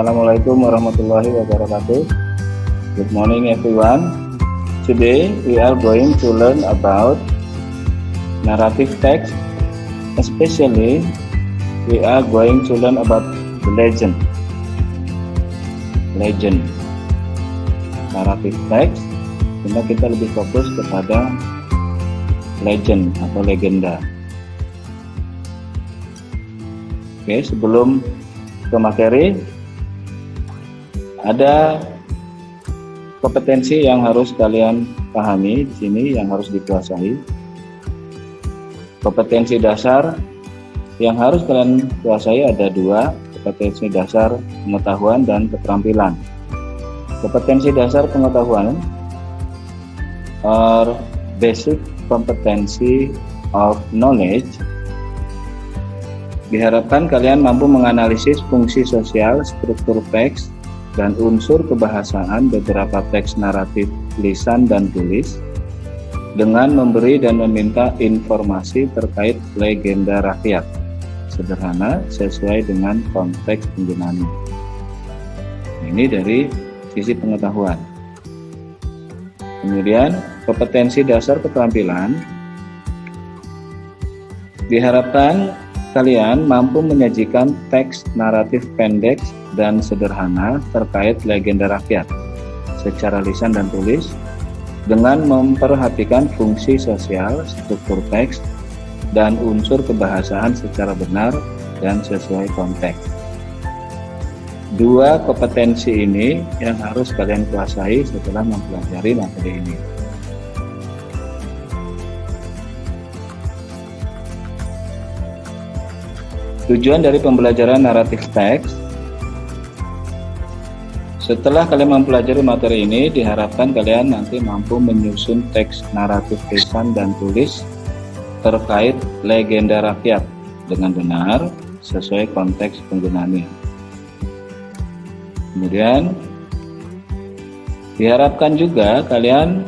Assalamualaikum warahmatullahi wabarakatuh. Good morning everyone. Today we are going to learn about narrative text. Especially we are going to learn about the legend. Narrative text. Sehingga kita lebih fokus kepada legend atau legenda. Oke, sebelum ke materi, ada kompetensi yang harus kalian pahami di sini, yang harus dikuasai. Kompetensi dasar yang harus kalian kuasai ada dua, kompetensi dasar pengetahuan dan keterampilan. Kompetensi dasar pengetahuan or basic competency of knowledge. Diharapkan kalian mampu menganalisis fungsi sosial, struktur teks, dan unsur kebahasaan beberapa teks naratif lisan dan tulis dengan memberi dan meminta informasi terkait legenda rakyat sederhana sesuai dengan konteks penggunaannya. Ini dari sisi pengetahuan. Kemudian kompetensi dasar keterampilan, diharapkan kalian mampu menyajikan teks naratif pendek dan sederhana terkait legenda rakyat secara lisan dan tulis dengan memperhatikan fungsi sosial, struktur teks, dan unsur kebahasaan secara benar dan sesuai konteks. Dua kompetensi ini yang harus kalian kuasai setelah mempelajari materi ini. Tujuan dari pembelajaran naratif teks. Setelah kalian mempelajari materi ini, diharapkan kalian nanti mampu menyusun teks naratif lisan dan tulis terkait legenda rakyat dengan benar sesuai konteks penggunaannya. Kemudian diharapkan juga kalian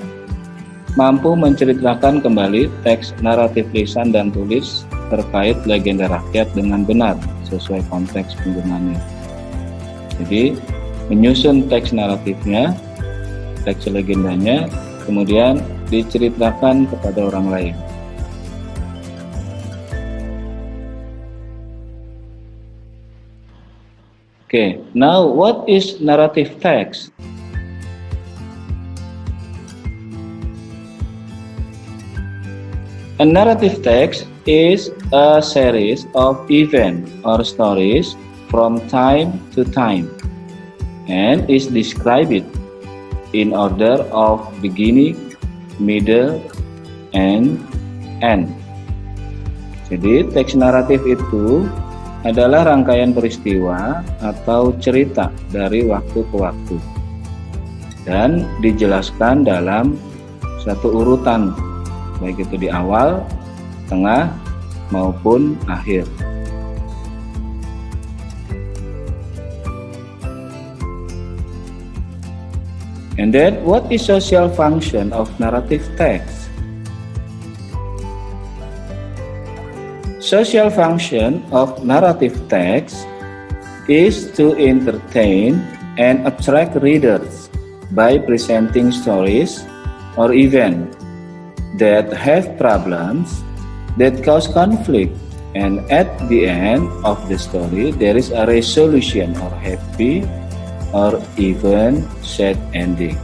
mampu menceritakan kembali teks naratif lisan dan tulis terkait legenda rakyat dengan benar sesuai konteks penggunaannya. Jadi menyusun teks naratifnya, teks legendanya, kemudian diceritakan kepada orang lain. Okay, now what is narrative text? A narrative text is a series of events or stories from time to time and is described in order of beginning, middle, and end. Jadi teks naratif itu adalah rangkaian peristiwa atau cerita dari waktu ke waktu dan dijelaskan dalam satu urutan, baik itu di awal, tengah, maupun akhir. And then, what is social function of narrative text? Social function of narrative text is to entertain and attract readers by presenting stories or events that have problems that cause conflict, and at the end of the story there is a resolution or happy or even sad ending.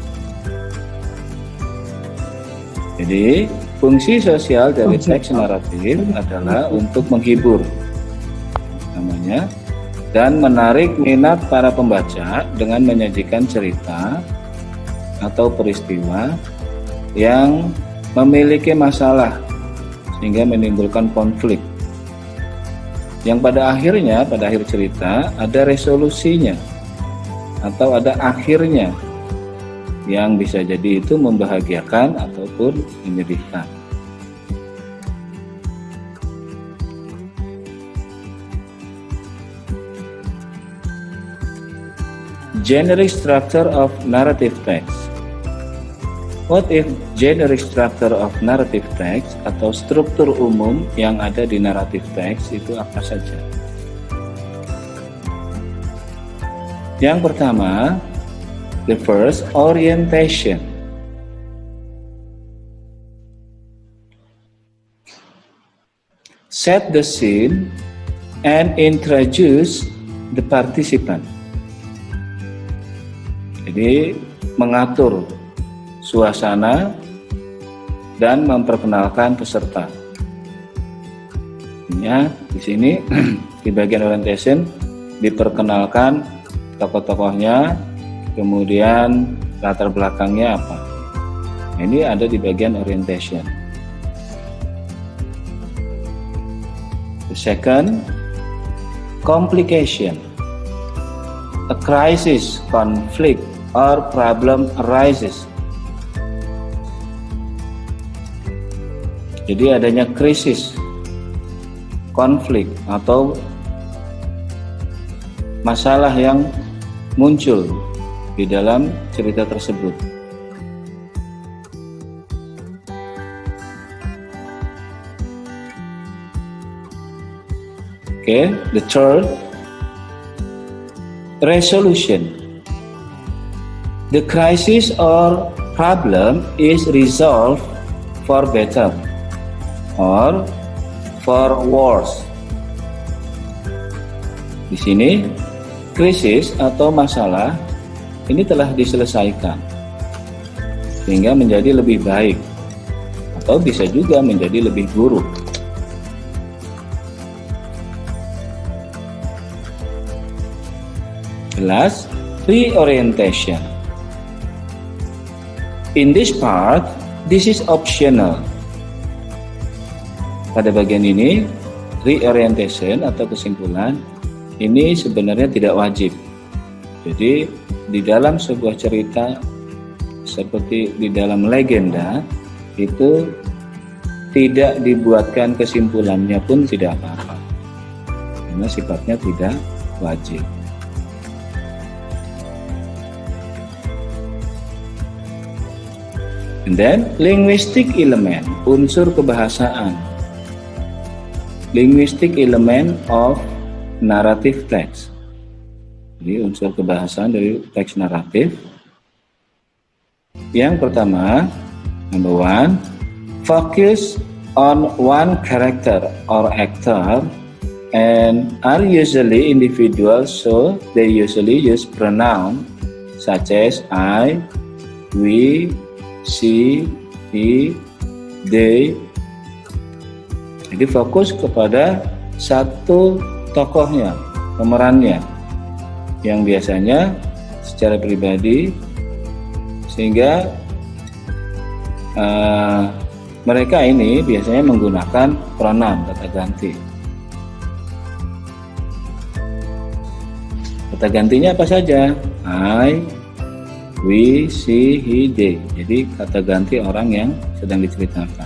Jadi fungsi sosial dari teks naratif adalah untuk menghibur namanya dan menarik minat para pembaca dengan menyajikan cerita atau peristiwa yang memiliki masalah sehingga menimbulkan konflik yang pada akhirnya, pada akhir cerita ada resolusinya atau ada akhirnya yang bisa jadi itu membahagiakan ataupun menyedihkan. Generic structure of narrative text. What if generic structure of narrative text atau struktur umum yang ada di narrative text itu apa saja? Yang pertama, the first, orientation. Set the scene and introduce the participant. Jadi mengatur suasana dan memperkenalkan peserta. Ya, di sini di bagian orientation diperkenalkan tokoh-tokohnya, kemudian latar belakangnya apa. Ini ada di bagian orientation. The second, complication. A crisis, conflict, or problem arises. Jadi adanya krisis, konflik, atau masalah yang muncul di dalam cerita tersebut. Okay, the third, resolution. The crisis or problem is resolved for better or for worse. Di sini krisis atau masalah ini telah diselesaikan sehingga menjadi lebih baik atau bisa juga menjadi lebih buruk. Last, reorientation. In this part, this is optional. Pada bagian ini, reorientation atau kesimpulan ini sebenarnya tidak wajib. Jadi di dalam sebuah cerita seperti di dalam legenda itu tidak dibuatkan kesimpulannya pun tidak apa-apa, karena sifatnya tidak wajib. And then linguistic element, unsur kebahasaan. Linguistic element of narrative text. Jadi unsur kebahasaan dari teks naratif. Yang pertama, number one, focus on one character or actor and are usually individual, so they usually use pronoun such as I, we, she, he, they. Jadi fokus kepada satu tokohnya, pemerannya, yang biasanya secara pribadi, sehingga mereka ini biasanya menggunakan pronoun, kata ganti. Kata gantinya apa saja? I, we, she, he, they. Jadi kata ganti orang yang sedang diceritakan.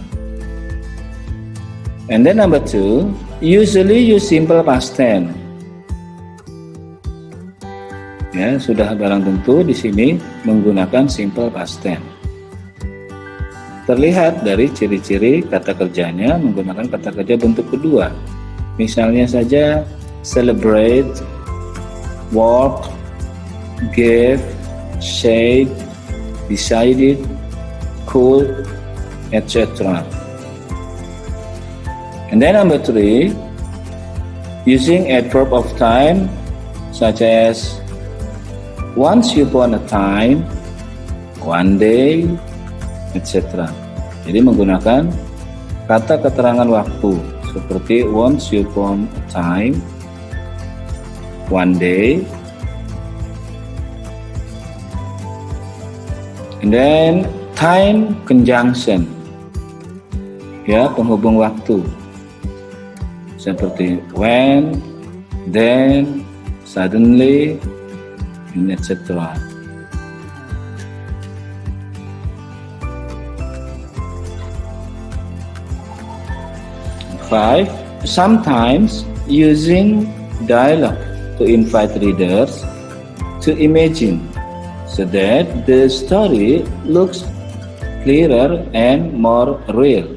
And then number two, usually use simple past tense. Ya, sudah barang tentu di sini menggunakan simple past tense. Terlihat dari ciri-ciri kata kerjanya menggunakan kata kerja bentuk kedua. Misalnya saja celebrate, work, give, said, decided, could, etc. And then number three, using adverb of time such as once upon a time, one day, etc. Jadi menggunakan kata keterangan waktu seperti once upon a time, one day, and then time conjunction, ya, penghubung waktu seperti when, then, suddenly, and etc. Five, sometimes using dialogue to invite readers to imagine so that the story looks clearer and more real.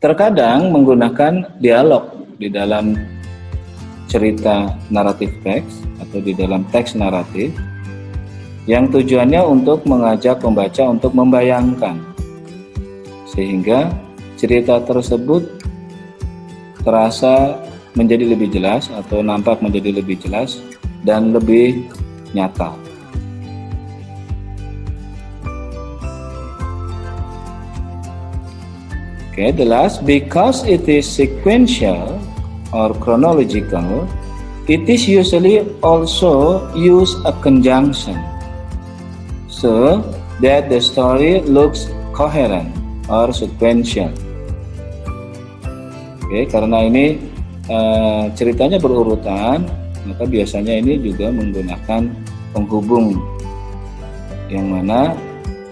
Terkadang menggunakan dialog di dalam cerita naratif teks atau di dalam teks naratif yang tujuannya untuk mengajak pembaca untuk membayangkan sehingga cerita tersebut terasa menjadi lebih jelas atau nampak menjadi lebih jelas dan lebih nyata. Okay, the last, because it is sequential or chronological, it is usually also use a conjunction so that the story looks coherent or sequential. Oke, karena ini ceritanya berurutan, maka biasanya ini juga menggunakan penghubung yang mana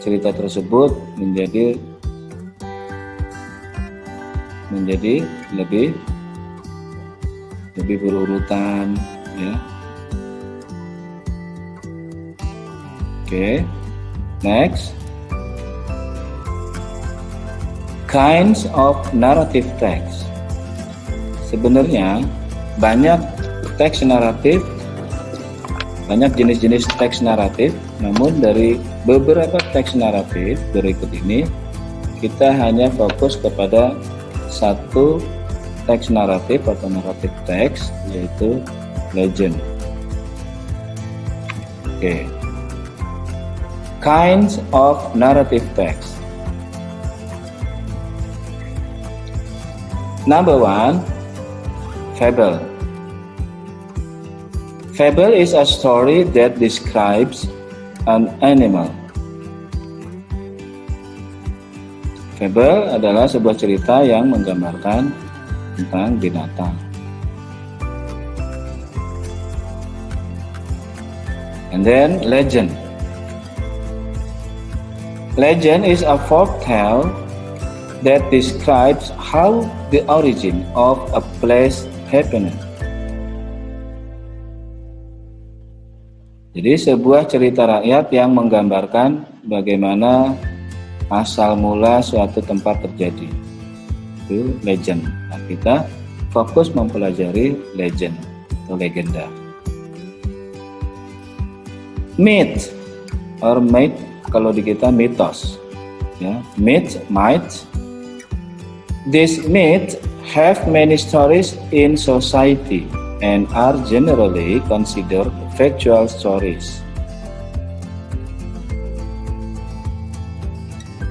cerita tersebut menjadi lebih berurutan, ya. Oke, next, kinds of narrative text. Sebenarnya banyak teks naratif, banyak jenis-jenis teks naratif, namun dari beberapa teks naratif berikut ini kita hanya fokus kepada satu teks naratif atau naratif teks, yaitu legend. Oke. Kinds of narrative text. Number 1, fable. Fable is a story that describes an animal. Fable adalah sebuah cerita yang menggambarkan tentang binatang. And then legend. Legend is a folk tale that describes how the origin of a place happened. Jadi sebuah cerita rakyat yang menggambarkan bagaimana asal mula suatu tempat terjadi. Itu legend. Nah, kita fokus mempelajari legend atau legenda. Myth or myth, kalau di kita mitos, ya. Myth. These myths have many stories in society and are generally considered factual stories.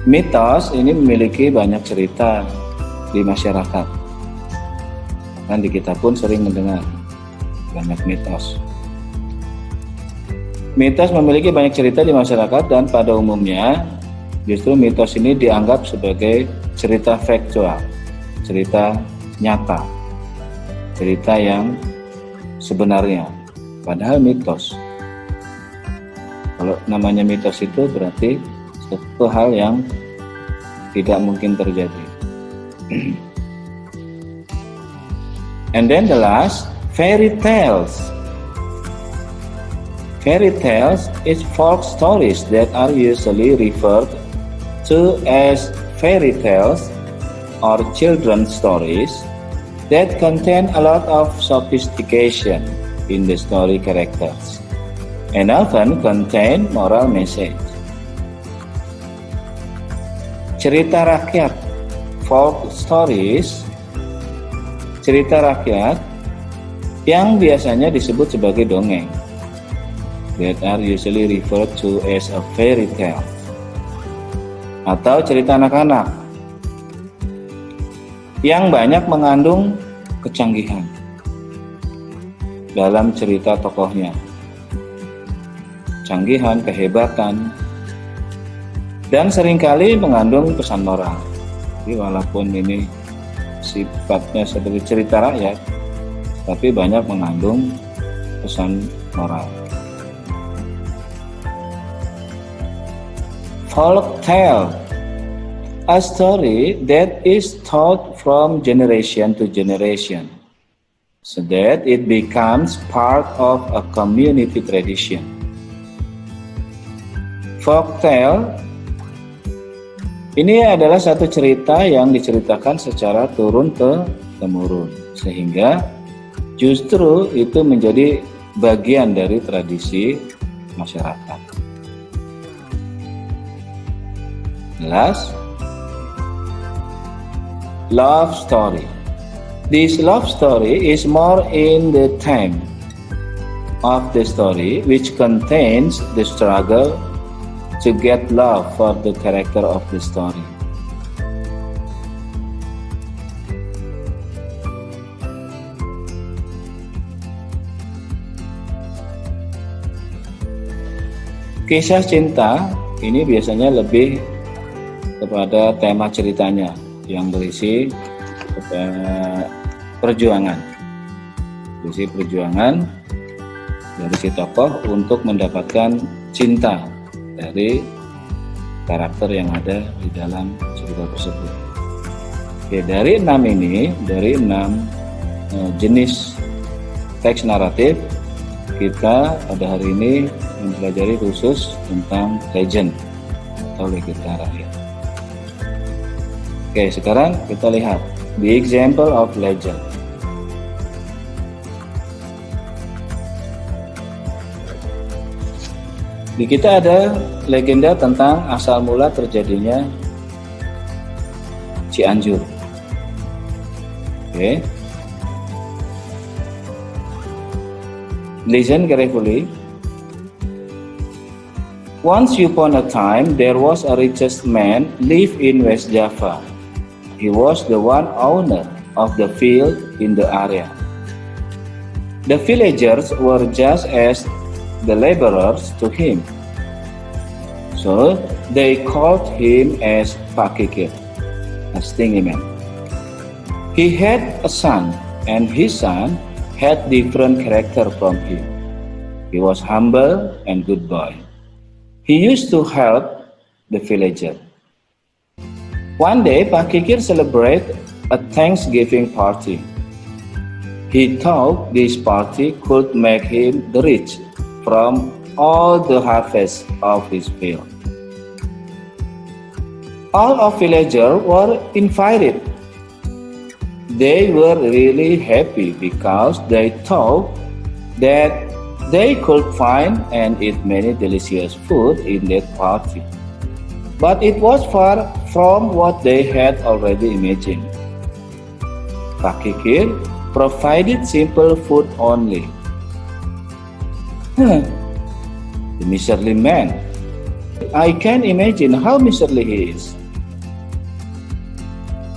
Mitos ini memiliki banyak cerita di masyarakat. Dan di kita pun sering mendengar banyak mitos. Mitos memiliki banyak cerita di masyarakat dan pada umumnya justru mitos ini dianggap sebagai cerita faktual, cerita nyata, cerita yang sebenarnya. Padahal mitos, kalau namanya mitos itu berarti satu hal yang tidak mungkin terjadi. And then the last, fairy tales. Fairy tales is folk stories that are usually referred to as fairy tales or children's stories that contain a lot of sophistication in the story characters and often contain moral message. Cerita rakyat, folk stories, cerita rakyat yang biasanya disebut sebagai dongeng, that are usually referred to as a fairy tale, atau cerita anak-anak yang banyak mengandung kecanggihan dalam cerita tokohnya, canggihan, kehebatan, dan seringkali mengandung pesan moral. Jadi walaupun ini sifatnya sebagai cerita rakyat, tapi banyak mengandung pesan moral. Folk tale, a story that is taught from generation to generation, so that it becomes part of a community tradition. Folk tale ini adalah satu cerita yang diceritakan secara turun-temurun, sehingga Justru itu menjadi bagian dari tradisi masyarakat. Last, love story. This love story is more in the theme of the story, which contains the struggle to get love for the character of the story. Kisah cinta ini biasanya lebih kepada tema ceritanya yang berisi perjuangan. Berisi perjuangan dari si tokoh untuk mendapatkan cinta dari karakter yang ada di dalam cerita tersebut. Oke, dari 6 jenis teks naratif, kita pada hari ini mempelajari khusus tentang legend atau legenda rakyat. Oke, sekarang kita lihat the example of legend. Di kita ada legenda tentang asal mula terjadinya Cianjur. Oke. Listen carefully. Once upon a time, there was a richest man lived in West Java. He was the one owner of the field in the area. The villagers were just as the laborers to him. So they called him as Pak Kikir, a stingy man. He had a son, and his son had different character from him. He was humble and good boy. He used to help the villager. One day, Pak Kikir celebrated a Thanksgiving party. He thought this party could make him the rich from all the harvest of his field. All of villagers were invited. They were really happy because they thought that they could find and eat many delicious food in that party. But it was far from what they had already imagined. Pak Kikir provided simple food only. The miserly man. I can imagine how miserly he is.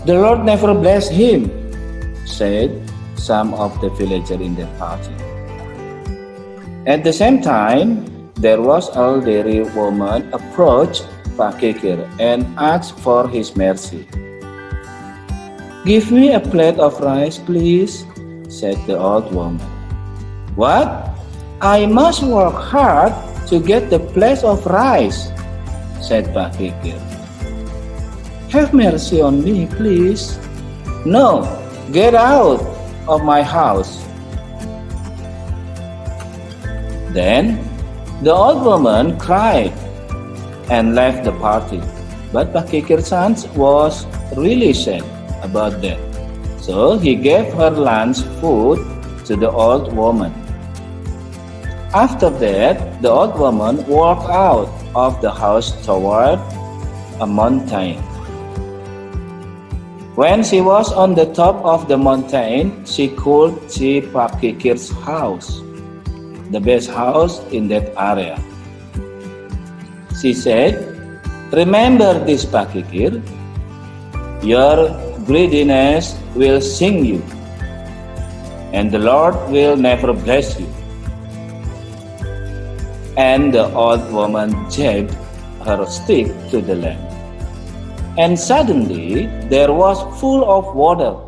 The Lord never blessed him, said some of the villagers in the party. At the same time, there was an elderly woman approached Pak Kikir and asked for his mercy. Give me a plate of rice, please, said the old woman. What? I must work hard to get the plate of rice, said Pak Kikir. Have mercy on me, please. No, get out of my house. Then the old woman cried and left the party. But Pak Kikir's son was really sad about that. So he gave her lunch food to the old woman. After that, the old woman walked out of the house toward a mountain. When she was on the top of the mountain, she could see Pak Kikir's house, the best house in that area. She said, "Remember this, Pak Kikir. Your greediness will sink you, and the Lord will never bless you." And the old woman jabbed her stick to the land. And suddenly there was full of water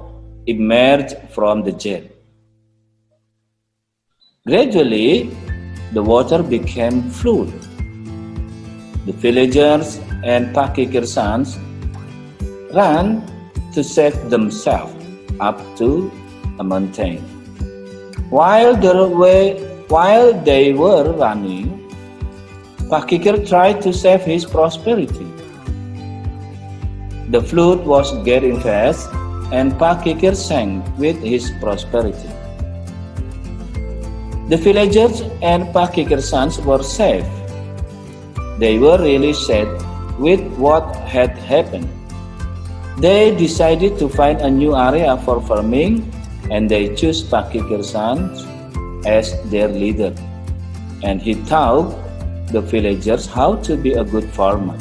emerged from the jab. Gradually, the water became flood. The villagers and Pak Kikir's sons ran to save themselves up to a mountain. While they were running, Pak Kikir tried to save his prosperity. The flood was getting fast, and Pak Kikir sank with his prosperity. The villagers and Pakikirsans were safe. They were really sad with what had happened. They decided to find a new area for farming, and they chose Pakikirsans as their leader. And he taught the villagers how to be a good farmer,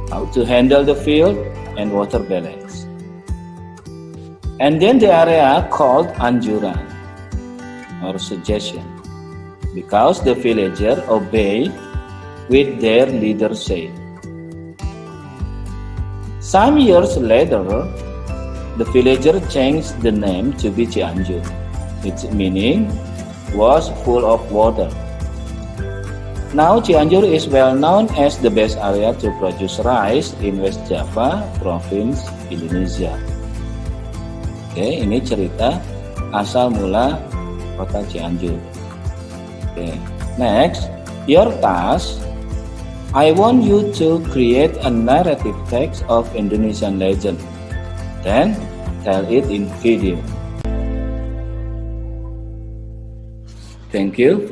how to handle the field and water balance. And then the area called Anjuran, or suggestion, because the villager obeyed with their leader said. Some years later, the villager changed the name to be Cianjur. Its meaning was full of water. Now Cianjur is well known as the best area to produce rice in West Java Province, Indonesia. Oke, ini cerita asal mula kota Cianjur. Oke, next, your task. I want you to create a narrative text of Indonesian legend. Then tell it in video. Thank you.